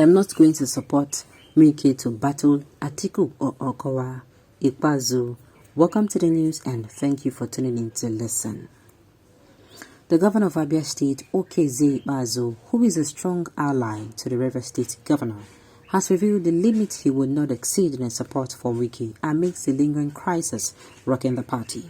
am not going to support Wike to battle Atiku or Okowa. Ikpeazu. Welcome to the news and thank you for tuning in to listen. The governor of Abia State, Ikpeazu, who is a strong ally to the River State governor, has revealed the limit he would not exceed in his support for Wike amidst the lingering crisis rocking the party.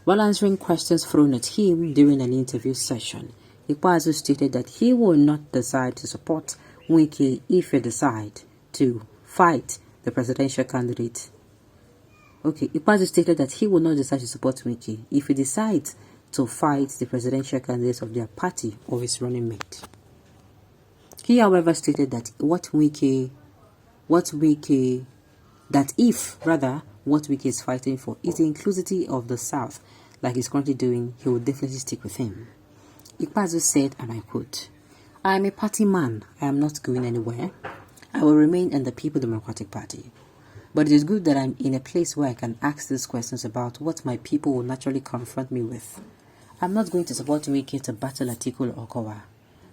While answering questions thrown at him during an interview session, Ikpeazu stated that he will not decide to support Wike if he decides to fight the presidential candidate. Ikpeazu stated that he will not decide to support Wike if he decides to fight the presidential candidate of their party or his running mate. He, however, stated that what Wike is fighting for is the inclusivity of the South, like he's currently doing, he will definitely stick with him. Ikpeazu said, and I quote, "I am a party man. I am not going anywhere. I will remain in the People Democratic Party. But it is good that I'm in a place where I can ask these questions about what my people will naturally confront me with. I'm not going to support Wike to battle Atiku or Okowa,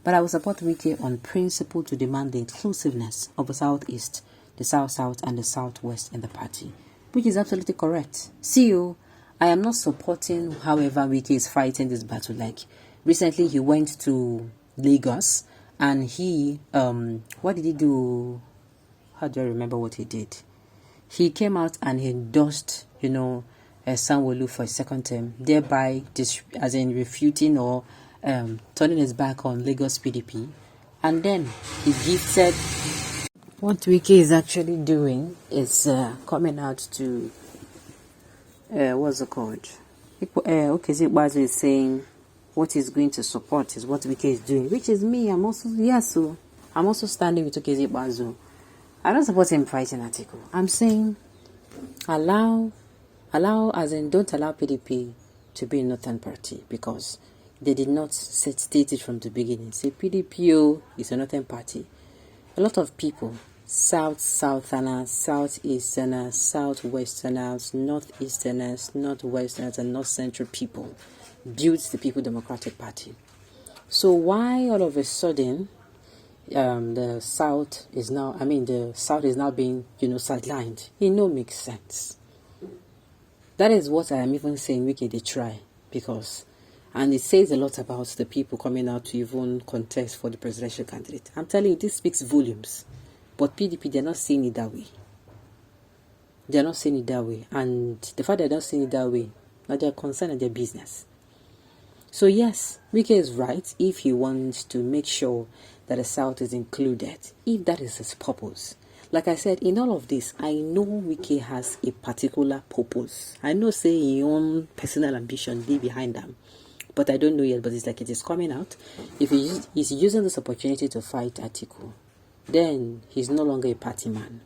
but I will support Wike on principle to demand the inclusiveness of the Southeast, the South-South, and the Southwest in the party," which is absolutely correct. See you. I am not supporting however Wike is fighting this battle. Like recently he went to Lagos and he what did he do? How do I remember what he did? He came out and he endorsed, Sanwo-Olu for a second term, thereby refuting or turning his back on Lagos PDP. And then he gifted. What Wike is actually doing is coming out to what's it called? Ikpeazu is saying what he's going to support is what Wike is doing, which is me. I'm also standing with Ikpeazu. I don't support him fighting Atiku. I'm saying don't allow PDP to be a northern party because they did not state it from the beginning. Say PDP is a northern party. A lot of people, Southerners, Southeasterners, Southwesterners, Northeasterners, Northwesterners, and North Central people built the People Democratic Party. So why all of a sudden the South is now being, sidelined? It no makes sense. That is what I am even saying Wike they try and it says a lot about the people coming out to even contest for the presidential candidate. I'm telling you, this speaks volumes. But PDP, they're not seeing it that way. They're not seeing it that way. And the fact they're not seeing it that way, now they're concerned in their business. So yes, Wike is right if he wants to make sure that the South is included, if that is his purpose. Like I said, in all of this, I know Wike has a particular purpose. I know say his own personal ambition be behind them. But I don't know yet, but it's like it is coming out. If he's using this opportunity to fight Atiku, then he's no longer a party man.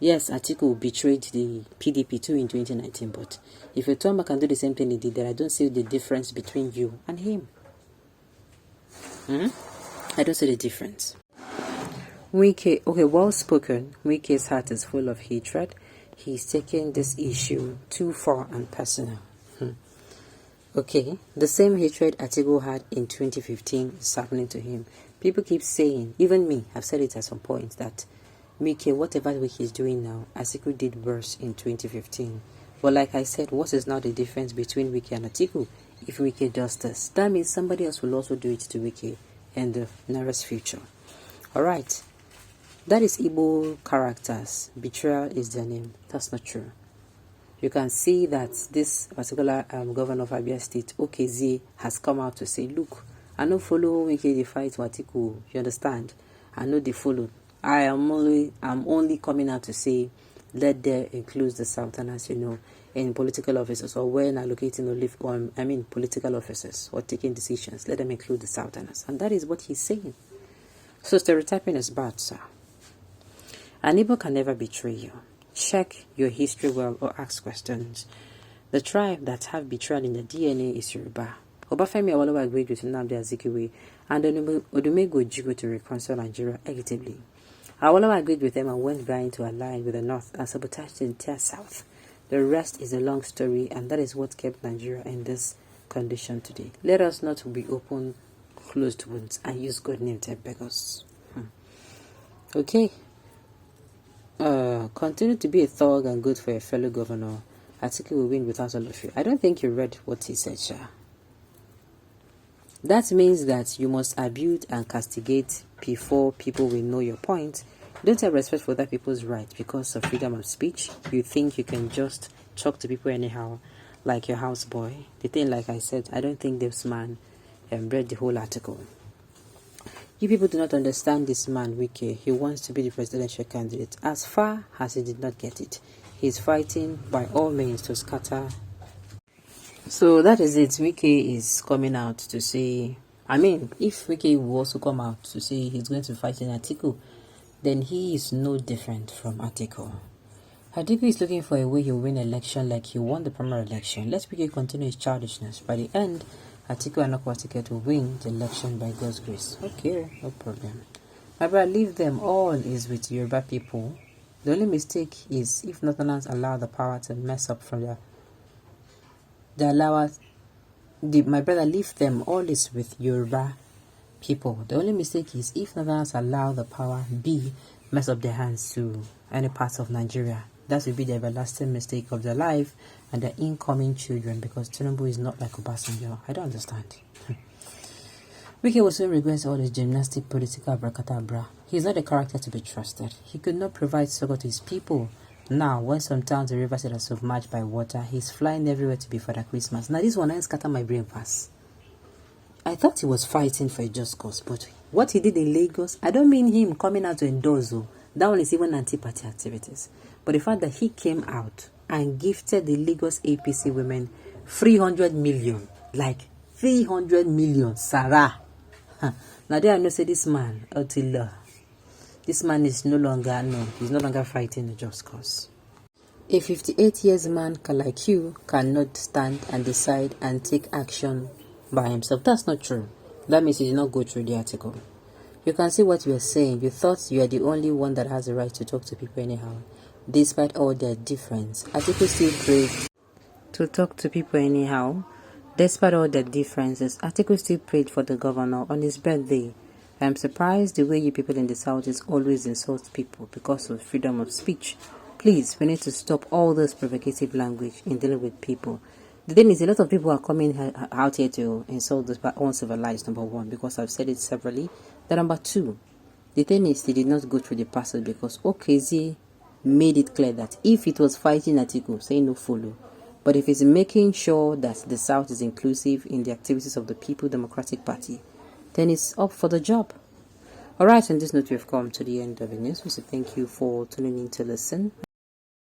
Yes, Atiku betrayed the PDP too in 2019, but if you turn back and do the same thing he did, then I don't see the difference between you and him. I don't see the difference. Wike, well spoken. Wike's heart is full of hatred. He's taking this issue too far and personal. The same hatred Atiku had in 2015 is happening to him. People keep saying, even me, I've said it at some point, that Wike, whatever Wike is doing now, Atiku did worse in 2015. But like I said, what is now the difference between Wike and Atiku? If Wike does this, that means somebody else will also do it to Wike in the nearest future. Alright, that is Igbo characters. Betrayal is their name. That's not true. You can see that this particular governor of Abia State, Ikpeazu, has come out to say, look, I no follow Wike the fight Atiku. You understand? I know they follow. I'm only coming out to say, let them include the Southerners, in political offices or when allocating political offices or taking decisions. Let them include the Southerners. And that is what he's saying. So stereotyping is bad, sir. An Igbo can never betray you. Check your history well or ask questions. The tribe that have betrayal in the DNA is Yoruba. Obafemi Awolowo agreed with Nnamdi Azikiwe and Odumegwu Ojukwu to reconcile Nigeria equitably. Awolowo agreed with them and went behind to align with the North and sabotaged the entire South. The rest is a long story, and that is what kept Nigeria in this condition today. Let us not be open, closed wounds and use God's name to beg us. Okay. Continue to be a thug and good for your fellow governor. Atiku will win without all of you. I don't think you read what he said, Sha. That means that you must abuse and castigate before people will know your point. Don't have respect for other people's rights because of freedom of speech. You think you can just talk to people anyhow, like your houseboy. The thing, like I said, I don't think this man read the whole article. You people do not understand this man, Wike. He wants to be the presidential candidate. As far as he did not get it, he's fighting by all means to scatter. So that is it. Wike is coming out to say, I mean, if Wike will also come out to say he's going to fight in Atiku, then he is no different from Atiku. Atiku is looking for a way he'll win election like he won the primary election. Let Wike continue his childishness. By the end, Atiku and Ikpeazu will win the election by God's grace. Okay, no problem. My brother, leave them. All is with Yoruba people. The only mistake is if Northerners allow the power to mess up from my brother, leave them. All is with Yoruba people. The only mistake is if Northerners allow the power mess up their hands to any parts of Nigeria. That will be the everlasting mistake of their life and their incoming children, because Tinubu is not like Obasanjo. I don't understand. Wike also regrets all his gymnastic political abracadabra. He is not a character to be trusted. He could not provide succor to his people. Now, when some towns and rivers are submerged by water, he's flying everywhere to be Father Christmas. Now, this one I scatter my brain pass. I thought he was fighting for a just cause, but what he did in Lagos, I don't mean him coming out to endorse. That one is even anti-party activities. But the fact that he came out and gifted the Lagos APC women 300 million, like 300 million, Sarah. Now there I know say this man, this man is he's no longer fighting a just cause. A 58 years man like you cannot stand and decide and take action by himself. That's not true. That means you did not go through the article. You can see what we are saying. You thought you are the only one that has the right to talk to people anyhow. Despite all their difference, Atiku still prayed to talk to people anyhow. Despite all their differences, Atiku still prayed for the governor on his birthday. I'm surprised the way you people in the south is always insult people because of freedom of speech. Please, we need to stop all this provocative language in dealing with people. The thing is, a lot of people are coming out here to insult this uncivilized, number one, because I've said it severally. Then number two, the thing is, they did not go through the passage because Okezi made it clear that if it was fighting Atiku, say no follow. But if it's making sure that the South is inclusive in the activities of the People Democratic Party, then it's up for the job. Alright, on this note, we've come to the end of the news. So thank you for tuning in to listen.